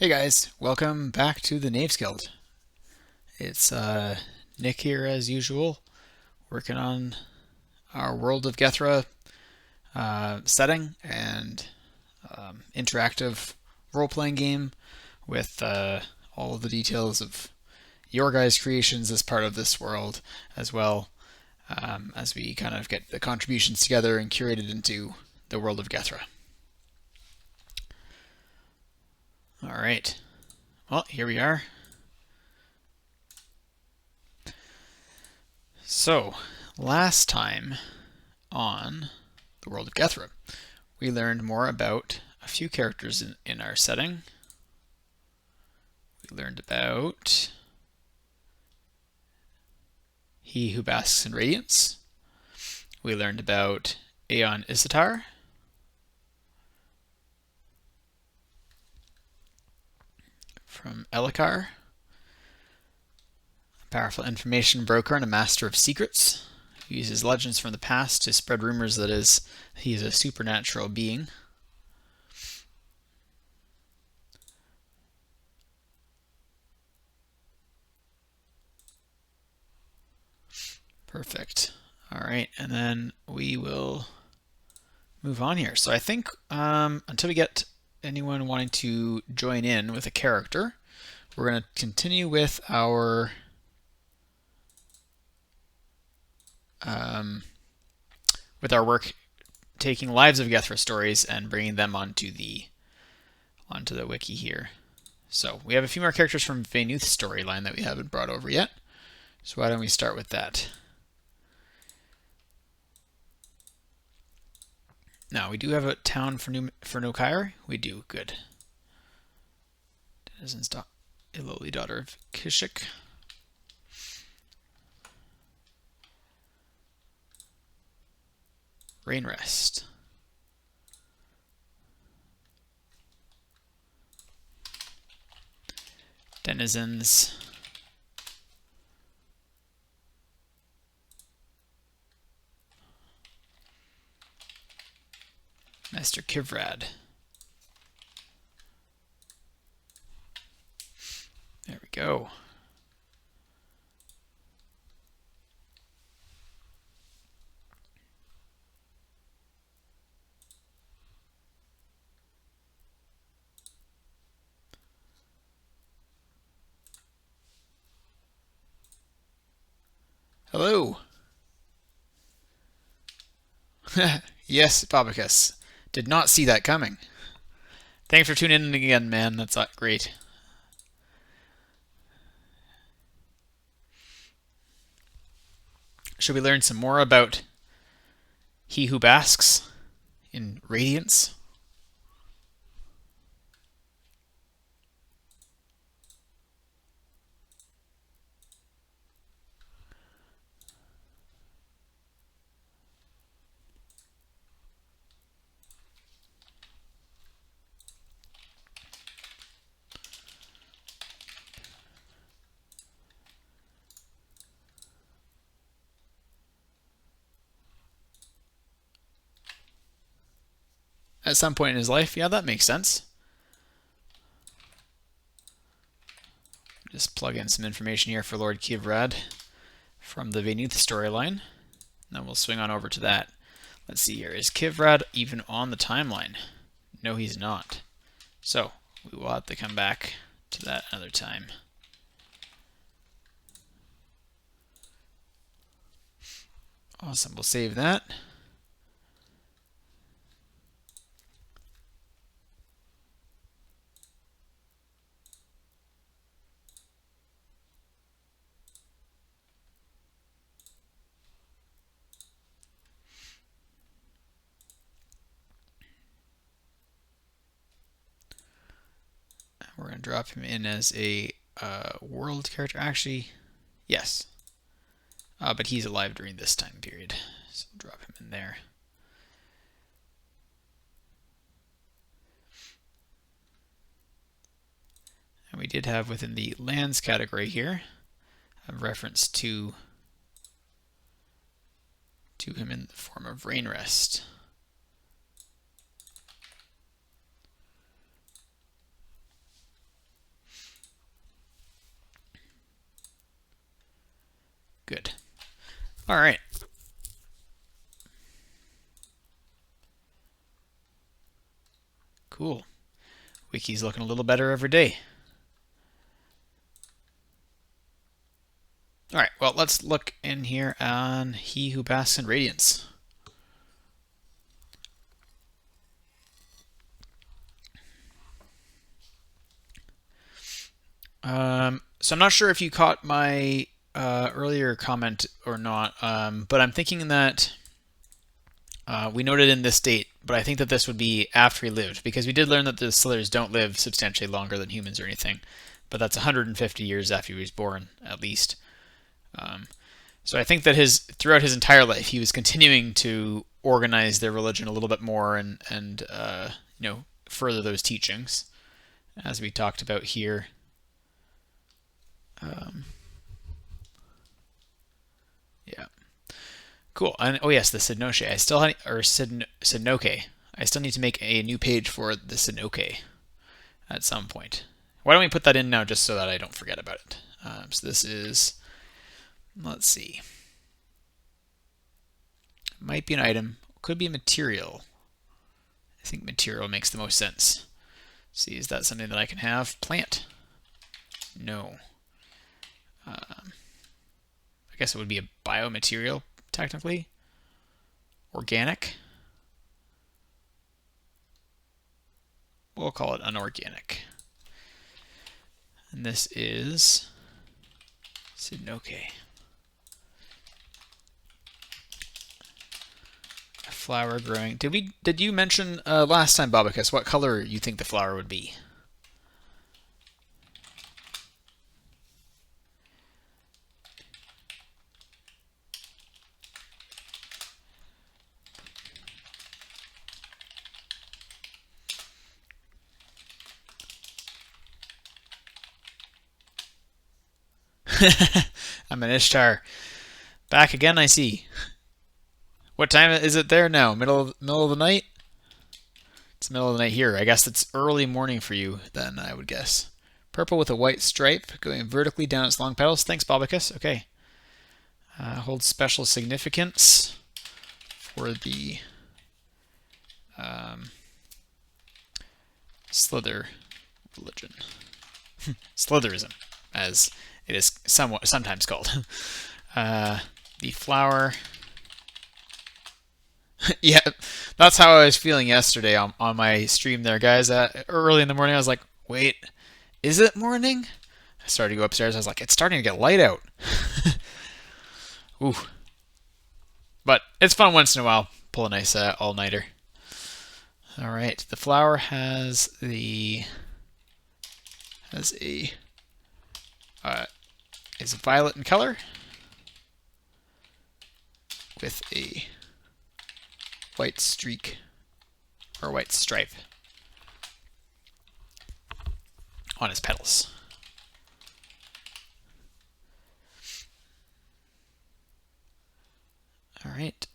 Hey guys, welcome back to the Knaves Guild. It's Nick here as usual, working on our World of Gethra setting and interactive role-playing game with all of the details of your guys' creations as part of this world, as well as we kind of get the contributions together and curated into the World of Gethra. All right, well, here we are. So, last time on the World of Gethra, we learned more about a few characters in our setting. We learned about He Who Basks in Radiance. We learned about Aeon Isitar. From Elhokar, a powerful information broker and a master of secrets, who uses legends from the past to spread rumors that he is a supernatural being. Perfect. All right, and then we will move on here. So I think until we get anyone wanting to join in with a character, we're going to continue with our work taking Lives of Gethra stories and bringing them onto the wiki here. So we have a few more characters from Vaynuth's storyline that we haven't brought over yet. So why don't we start with that? Now, we do have a town for Nokire. We do. Good. Denizen's a lowly daughter of Kishik. Rainrest. Denizens. Master Kivrad. There we go. Hello. Yes, Babacus. Did not see that coming. Thanks for tuning in again, man. That's great. Should we learn some more about He Who Basks in Radiance? At some point in his life, yeah, that makes sense. Just plug in some information here for Lord Kivrad from the Vaynuth storyline. Then we'll swing on over to that. Let's see here. Is Kivrad even on the timeline? No, he's not. So, we will have to come back to that another time. Awesome. We'll save that. We're going to drop him in as a world character. Actually, yes. But he's alive during this time period. So we'll drop him in there. And we did have within the lands category here a reference to him in the form of Rainrest. All right. Cool. Wiki's looking a little better every day. All right, well, let's look in here on He Who Basks in Radiance. So I'm not sure if you caught my earlier comment or not, but I'm thinking that we noted in this date, but I think that this would be after he lived, because we did learn that the slithers don't live substantially longer than humans or anything, but that's 150 years after he was born, at least. So I think that throughout his entire life, he was continuing to organize their religion a little bit more and further those teachings, as we talked about here. Yeah. Cool. And oh yes, the Sidnoche. Sidnoke. I still need to make a new page for the Sidnoke at some point. Why don't we put that in now, just so that I don't forget about it? So this is, let's see, might be an item, could be a material. I think material makes the most sense. See, is that something that I can have? Plant? No. I guess it would be a biomaterial, technically. Organic? We'll call it unorganic. And this is Sidnoke. A flower growing. Did you mention last time, Bobicus, what color you think the flower would be? I'm an Ishtar. Back again, I see. What time is it there now? Middle of the night? It's the middle of the night here. I guess it's early morning for you then, I would guess. Purple with a white stripe going vertically down its long petals. Thanks, Bobicus. Okay. Holds special significance for the Slither religion. Slitherism, as it is sometimes called. The flower. Yeah, that's how I was feeling yesterday on my stream there, guys. Early in the morning, I was like, wait, is it morning? I started to go upstairs. I was like, it's starting to get light out. Ooh. But it's fun once in a while. Pull a nice all-nighter. All right, the flower is violet in color with a white streak or white stripe on its petals. All right,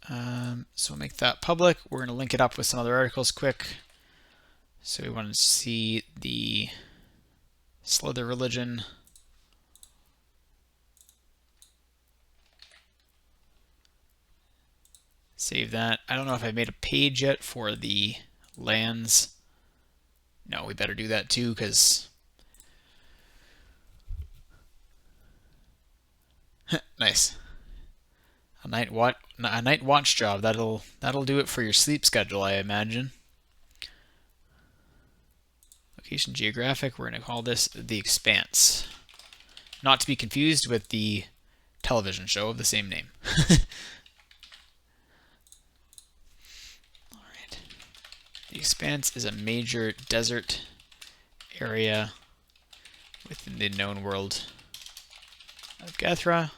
so we'll make that public. We're going to link it up with some other articles quick. So we want to see the Slither religion. Save that. I don't know if I've made a page yet for the lands. No, we better do that too, because nice. A night watch job. That'll do it for your sleep schedule, I imagine. Location geographic. We're going to call this The Expanse. Not to be confused with the television show of the same name. Alright. The Expanse is a major desert area within the known world of Gethra.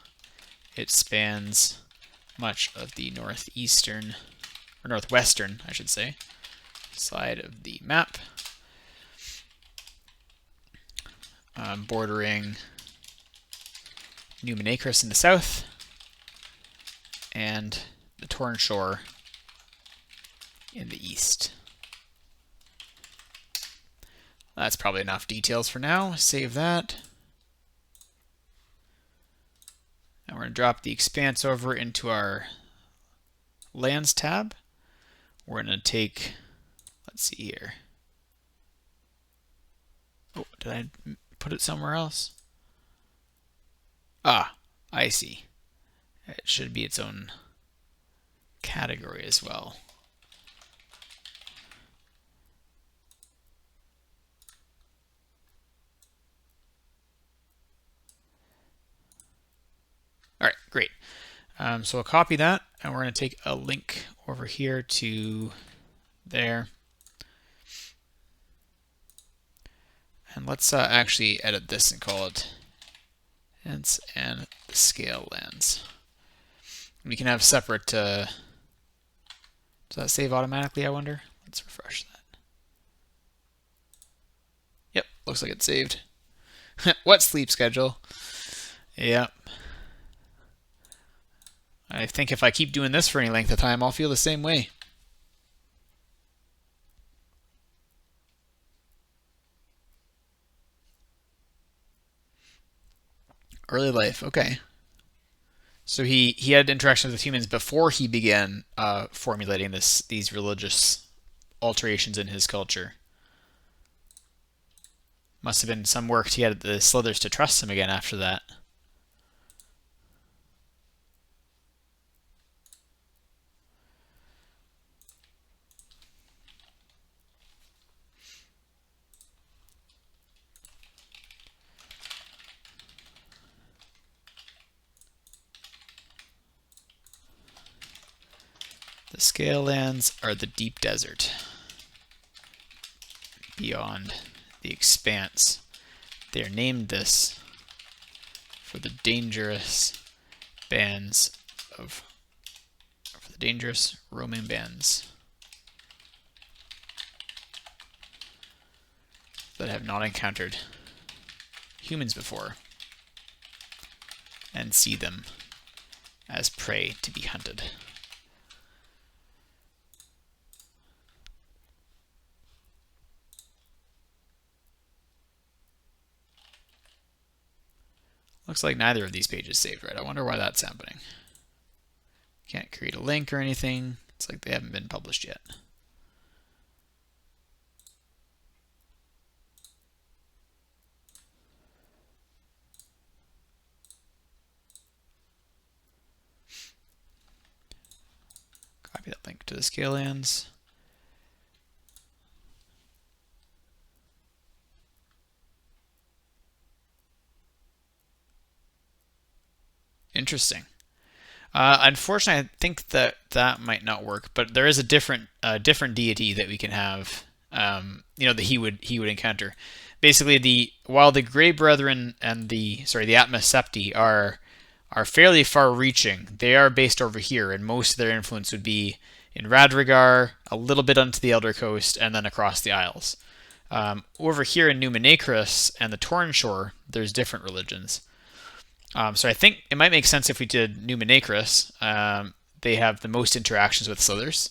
It spans much of the northwestern, I should say, side of the map, bordering Numenacris in the south, and the Torn Shore in the east. That's probably enough details for now. Save that. Now we're going to drop the expanse over into our lands tab. We're going to take, let's see here. Oh, did I put it somewhere else? Ah, I see. It should be its own category as well. All right, great. So I'll copy that, and we're going to take a link over here to there. And let's actually edit this and call it ents and scale lands. We can have separate. Does that save automatically, I wonder? Let's refresh that. Yep, looks like it's saved. What sleep schedule? Yep. I think if I keep doing this for any length of time, I'll feel the same way. Early life, okay. So he had interactions with humans before he began formulating these religious alterations in his culture. Must have been some work to get the Slithers to trust him again after that. The scale lands are the deep desert beyond the expanse. They are named this for the dangerous bands of for the dangerous roaming bands that have not encountered humans before and see them as prey to be hunted. Looks like neither of these pages saved right. I wonder why that's happening. Can't create a link or anything. It's like they haven't been published yet. Copy that link to the scale lands. Interesting. Unfortunately, I think that might not work. But there is a different deity that we can have. That he would encounter. Basically, while the Grey Brethren and the Atma Septi are fairly far-reaching, they are based over here, and most of their influence would be in Radrigar, a little bit onto the Elder Coast, and then across the Isles. Over here in Numenacris and the Torn Shore, there's different religions. So I think it might make sense if we did Numenacris. They have the most interactions with Slithers.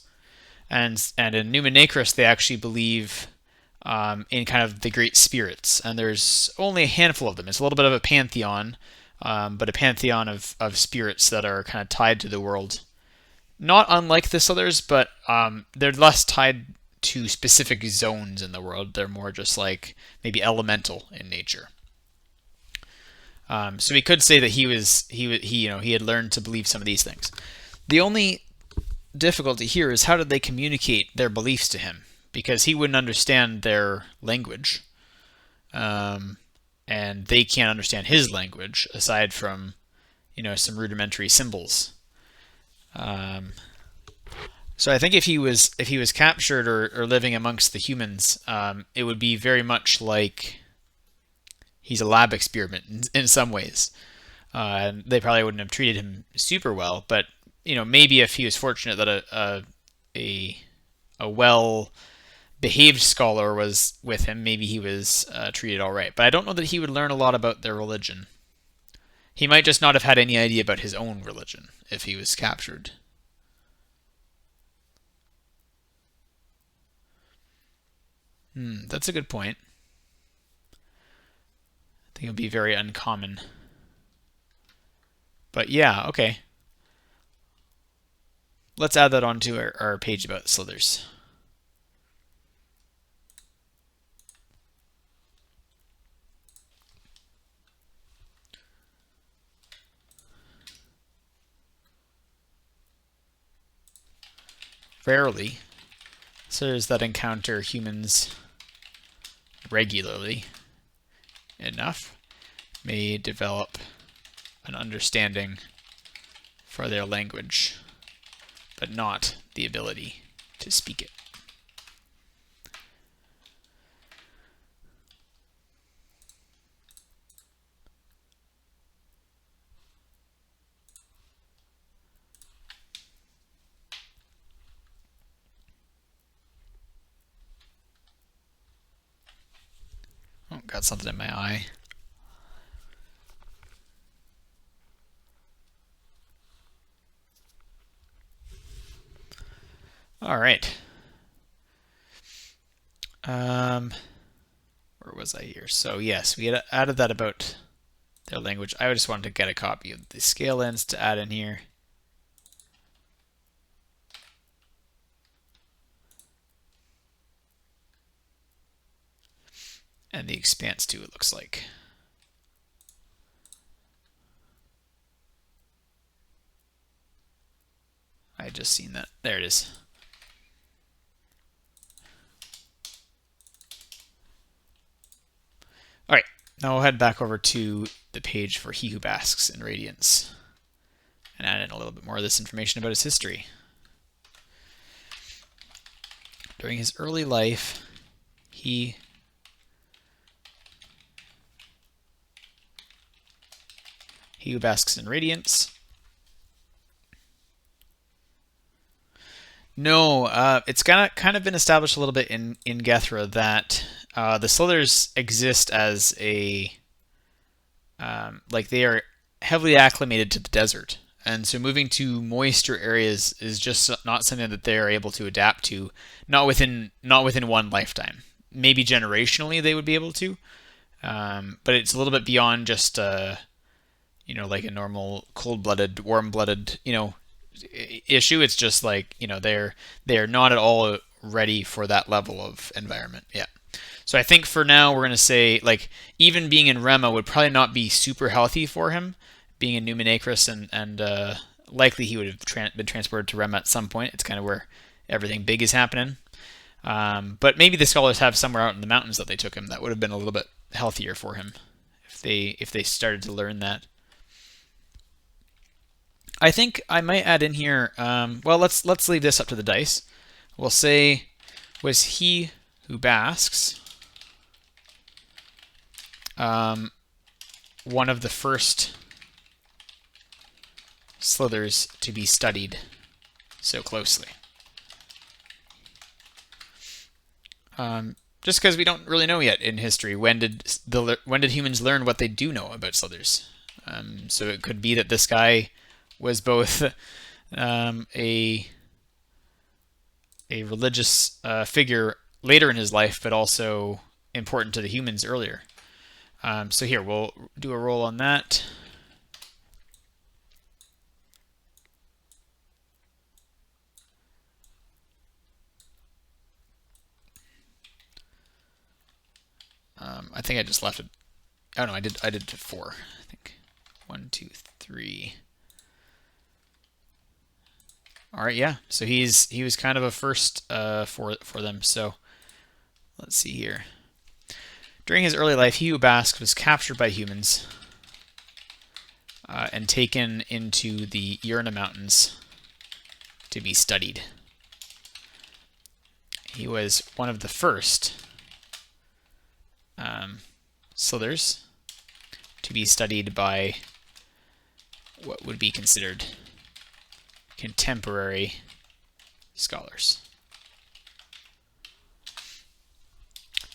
And in Numenacris, they actually believe in kind of the great spirits. And there's only a handful of them. It's a little bit of a pantheon, but a pantheon of spirits that are kind of tied to the world. Not unlike the Slithers, but they're less tied to specific zones in the world. They're more just like maybe elemental in nature. So we could say that he had learned to believe some of these things. The only difficulty here is how did they communicate their beliefs to him? Because he wouldn't understand their language, and they can't understand his language aside from, some rudimentary symbols. So I think if he was captured or living amongst the humans, it would be very much like he's a lab experiment in some ways. They probably wouldn't have treated him super well, but maybe if he was fortunate that a well-behaved scholar was with him, maybe he was treated all right. But I don't know that he would learn a lot about their religion. He might just not have had any idea about his own religion if he was captured. That's a good point. I think it would be very uncommon. But yeah, okay. Let's add that onto our page about slithers. Rarely, slithers that encounter humans regularly enough may develop an understanding for their language, but not the ability to speak it. Oh, got something in my eye. All right. Where was I here? So yes, we had added that about their language. I just wanted to get a copy of the scale ends to add in here. And the expanse too, it looks like. I had just seen that. There it is. All right, now we'll head back over to the page for He Who Basks in Radiance and add in a little bit more of this information about his history. During his early life, he who basks in radiance. No, it's kind of been established a little bit in Gethra that the slithers exist as a like they are heavily acclimated to the desert, and so moving to moister areas is just not something that they are able to adapt to. Not within one lifetime. Maybe generationally they would be able to, but it's a little bit beyond just like a normal cold-blooded, warm-blooded issue. It's just like they're not at all ready for that level of environment. Yeah. So I think for now we're gonna say like even being in Rema would probably not be super healthy for him, being in Numenacris and likely he would have been transported to Rema at some point. It's kind of where everything big is happening. But maybe the scholars have somewhere out in the mountains that they took him that would have been a little bit healthier for him if they started to learn that. I think I might add in here. Well, let's leave this up to the dice. We'll say, was he who basks one of the first slithers to be studied so closely? Just because we don't really know yet in history, when did humans learn what they do know about slithers? So it could be that this guy was both a religious figure later in his life, but also important to the humans earlier. So here, we'll do a roll on that. I think I just left it. Oh no, I did 4. I think 1, 2, 3. All right, yeah. So he was kind of a first for them. So let's see here. During his early life, he who basked was captured by humans and taken into the Urna Mountains to be studied. He was one of the first slithers to be studied by what would be considered contemporary scholars.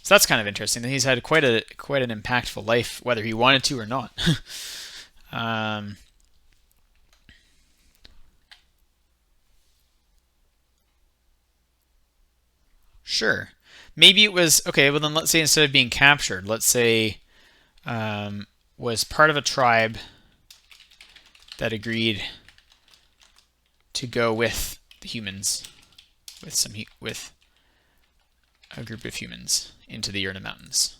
So that's kind of interesting that he's had quite an impactful life, whether he wanted to or not. Sure. Maybe it was okay. Well, then let's say instead of being captured, let's say was part of a tribe that agreed to go with the humans, with a group of humans into the Urna Mountains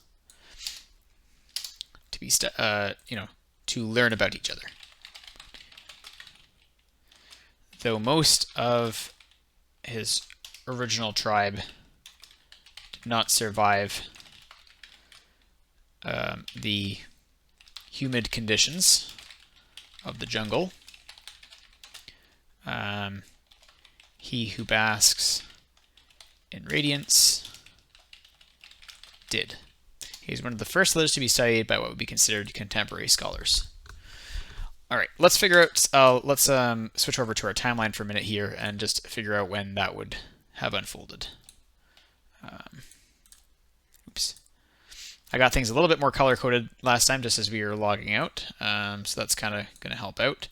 to be to learn about each other. Though most of his original tribe did not survive the humid conditions of the jungle, he who basks in radiance did. He's one of the first letters to be studied by what would be considered contemporary scholars. All right, let's figure out, let's switch over to our timeline for a minute here and just figure out when that would have unfolded. Oops. I got things a little bit more color-coded last time just as we were logging out, so that's kind of going to help out.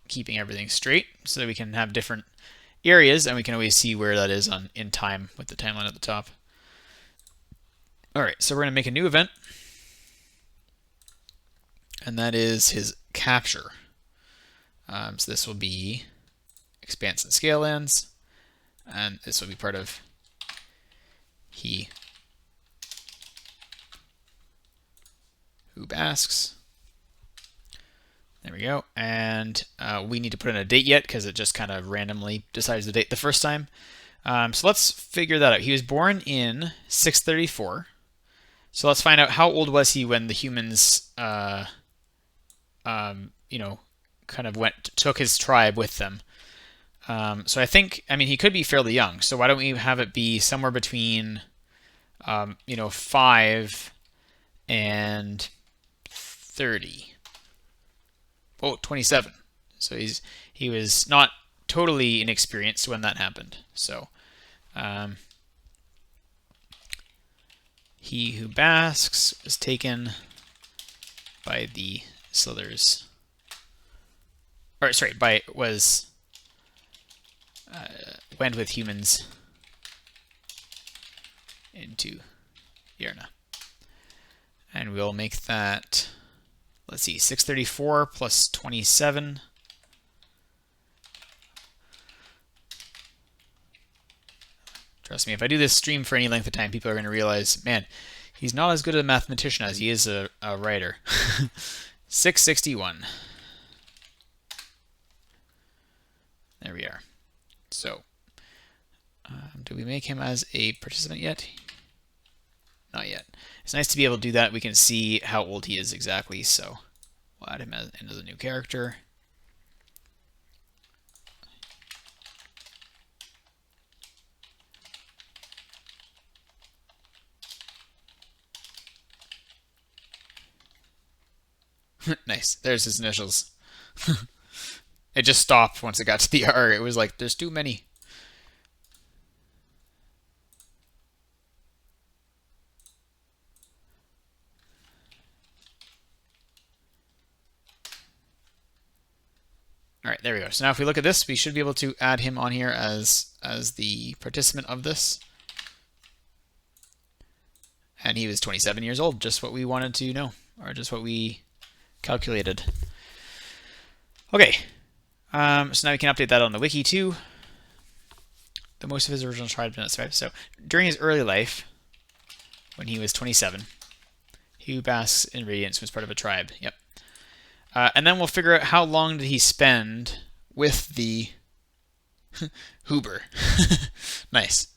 Keeping everything straight so that we can have different areas and we can always see where that is in time with the timeline at the top. All right, so we're going to make a new event, and that is his capture. So this will be expanse and scale lands, and this will be part of he who basks. There we go. And we need to put in a date yet because it just kind of randomly decides the date the first time. So let's figure that out. He was born in 634. So let's find out how old was he when the humans, kind of took his tribe with them. So I mean, he could be fairly young. So why don't we have it be somewhere between, 5 and 30. Oh, 27. So he was not totally inexperienced when that happened. So he who basks was taken by the slithers. Or sorry, went with humans into Urna. And we'll make that, let's see, 634 plus 27. Trust me, if I do this stream for any length of time, people are going to realize, man, he's not as good a mathematician as he is a writer. 661. There we are. So, do we make him as a participant yet? Not yet. It's nice to be able to do that. We can see how old he is exactly, so we'll add him into the new character. Nice. There's his initials. It just stopped once it got to the R. It was like, there's too many. All right, there we go. So now if we look at this, we should be able to add him on here as the participant of this. And he was 27 years old, just what we wanted to know, or just what we calculated. Okay, so now we can update that on the wiki too. The most of his original tribe did not survive. So during his early life, when he was 27, he who basks in radiance was part of a tribe. Yep. And then we'll figure out how long did he spend with the Huber. Nice.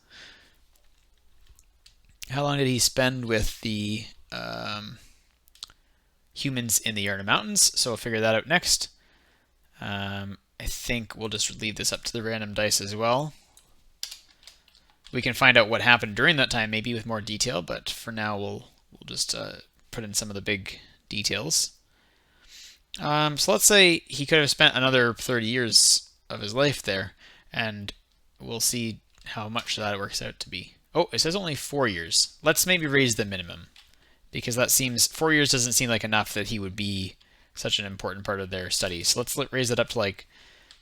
How long did he spend with the humans in the Urna Mountains? So we'll figure that out next. I think we'll just leave this up to the random dice as well. We can find out what happened during that time, maybe with more detail, but for now we'll just put in some of the big details. So let's say he could have spent another 30 years of his life there, and we'll see how much that works out to be. Oh, it says only 4 years. Let's maybe raise the minimum, because that seems 4 years doesn't seem like enough that he would be such an important part of their studies. So let's raise it up to like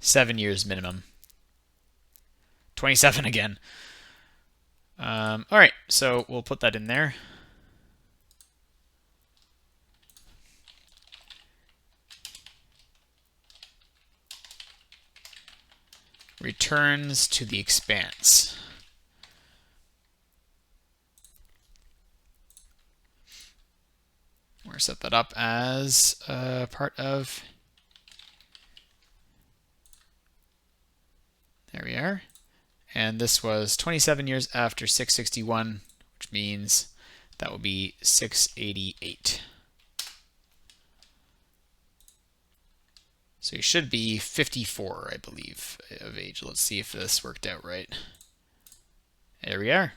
7 years minimum. 27 again. All right, so we'll put that in there. returns to the expanse. We're going to set that up as part of, there we are. And this was 27 years after 661, which means that will be 688. So he should be 54, I believe, of age. Let's see if this worked out right. There we are.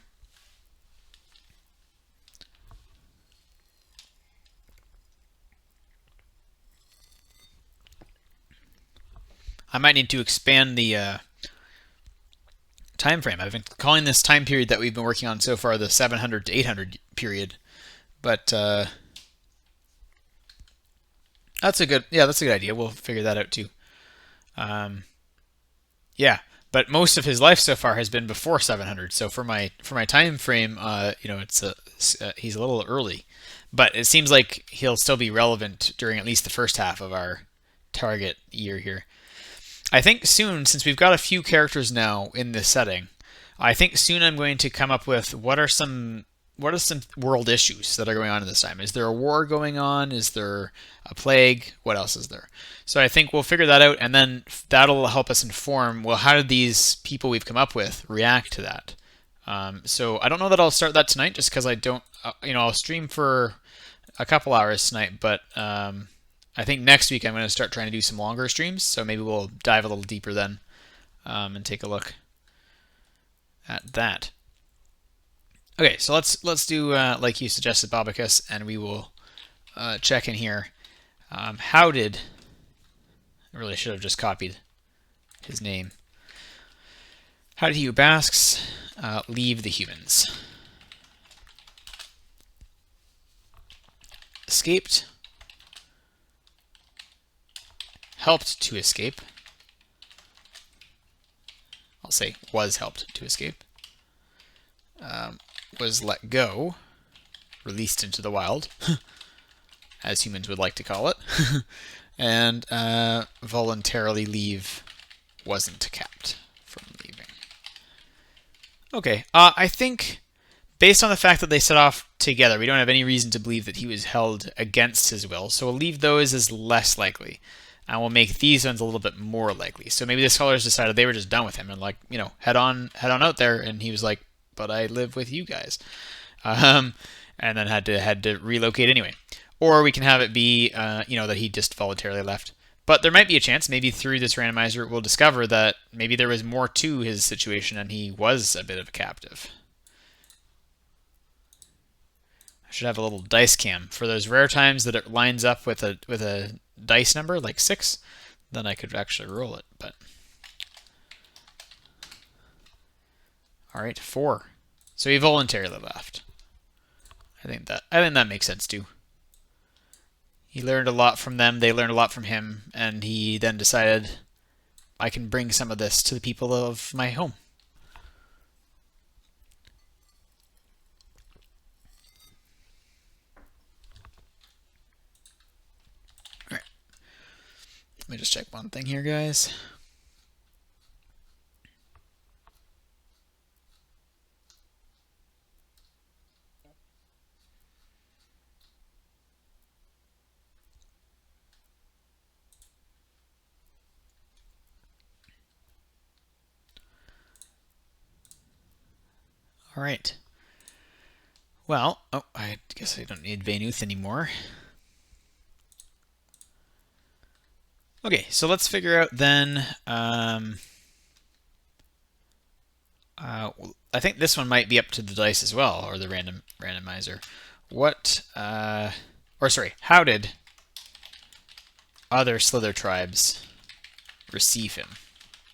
I might need to expand the time frame. I've been calling this time period that we've been working on so far the 700 to 800 period, but that's a good idea. We'll figure that out too. Yeah, but most of his life so far has been before 700. So for my time frame, it's he's a little early, but it seems like he'll still be relevant during at least the first half of our target year here. I think soon, since we've got a few characters now in this setting, I think soon I'm going to come up with what are some world issues that are going on at this time. Is there a war going on? Is there a plague? What else is there? So I think we'll figure that out, and then that'll help us inform, well, how did these people we've come up with react to that? So I don't know that I'll start that tonight, just because I don't, I'll stream for a couple hours tonight, but I think next week I'm going to start trying to do some longer streams, so maybe we'll dive a little deeper then and take a look at that. Okay, so let's do like you suggested, Bobicus, and we will check in here. How did... I really should have just copied his name. How did he who basks leave the humans? Escaped. Helped to escape. I'll say was helped to escape. Was let go, released into the wild, as humans would like to call it, and voluntarily leave, wasn't kept from leaving. Okay, I think based on the fact that they set off together, we don't have any reason to believe that he was held against his will, so we'll leave those as less likely. And we'll make these ones a little bit more likely. So maybe the scholars decided they were just done with him and head on out there, and he was like, but I live with you guys, and then had to relocate anyway. Or we can have it be that he just voluntarily left. But there might be a chance, maybe through this randomizer, we'll discover that maybe there was more to his situation and he was a bit of a captive. I should have a little dice cam for those rare times that it lines up with a dice number like 6. Then I could actually roll it. But all right, 4. So he voluntarily left. I think that makes sense too. He learned a lot from them, they learned a lot from him, and he then decided, I can bring some of this to the people of my home. All right. Let me just check one thing here, guys. All right. Well, I guess I don't need Vaynuth anymore. Okay, so let's figure out then. I think this one might be up to the dice as well, or the randomizer. How did other Slither tribes receive him?